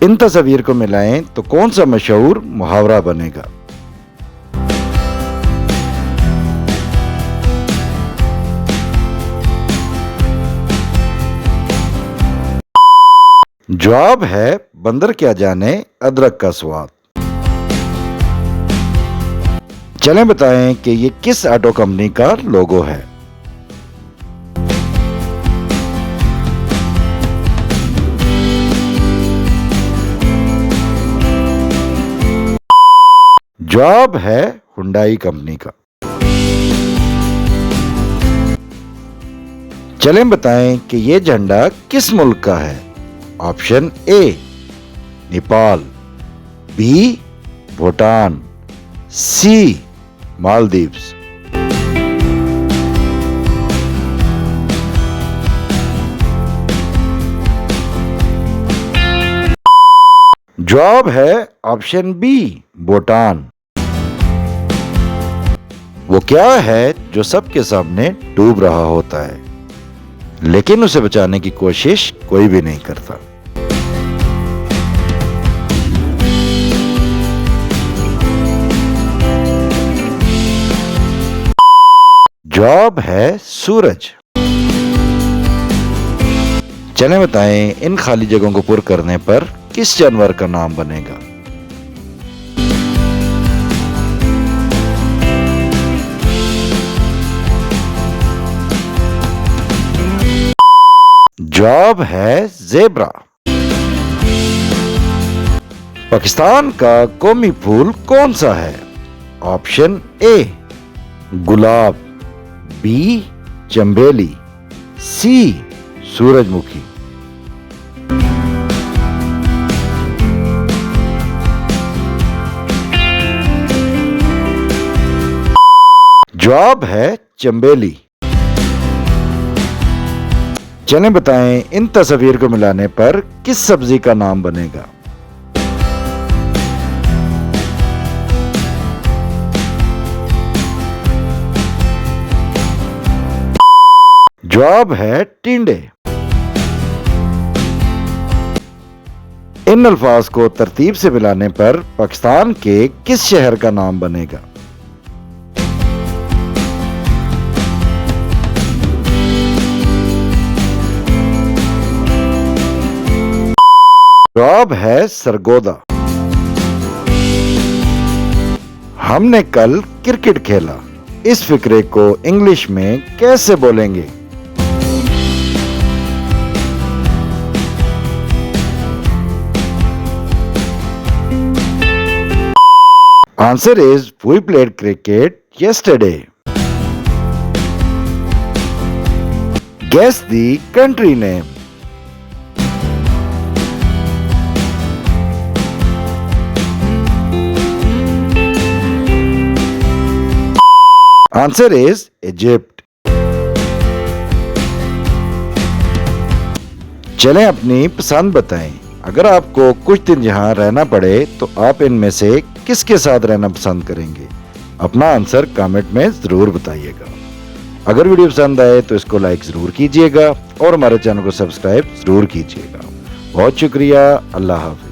इन तस्वीर को मिलाएं तो कौन सा मशहूर मुहावरा बनेगा। जवाब है बंदर क्या जाने अदरक का स्वाद। चलें बताएं कि ये किस ऑटो कंपनी का लोगो है। जवाब है हुंडई कंपनी का। चलें बताएं कि ये झंडा किस मुल्क का है। Option A Nepal, B Bhutan, C Maldives. जवाब है ऑप्शन बी भूटान। वो क्या है जो सबके सामने डूब रहा होता है लेकिन उसे बचाने की कोशिश कोई भी नहीं करता। जवाब है सूरज। चलें बताएं इन खाली जगहों को पुर करने पर किस जानवर का नाम बनेगा। जवाब है ज़ेब्रा। पाकिस्तान का कौमी फूल कौन सा है। ऑप्शन ए गुलाब, बी चंबेली, सी सूरजमुखी। जवाब है चंबेली। चलें बताएं इन तस्वीर को मिलाने पर किस सब्जी का नाम बनेगा। जवाब है टिंडे। इन अल्फाज को तरतीब से मिलाने पर पाकिस्तान के किस शहर का नाम बनेगा। जवाब है सरगोदा। हमने कल क्रिकेट खेला, इस फिक्रे को इंग्लिश में कैसे बोलेंगे। Answer is we played cricket yesterday. Guess the country name. Answer is Egypt. चलें अपनी पसंद बताएं। अगर आपको कुछ दिन यहाँ रहना पड़े तो आप इनमें से किसके साथ रहना पसंद करेंगे। अपना आंसर कमेंट में जरूर बताइएगा। अगर वीडियो पसंद आए तो इसको लाइक जरूर कीजिएगा और हमारे चैनल को सब्सक्राइब जरूर कीजिएगा। बहुत शुक्रिया। अल्लाह हाफिज।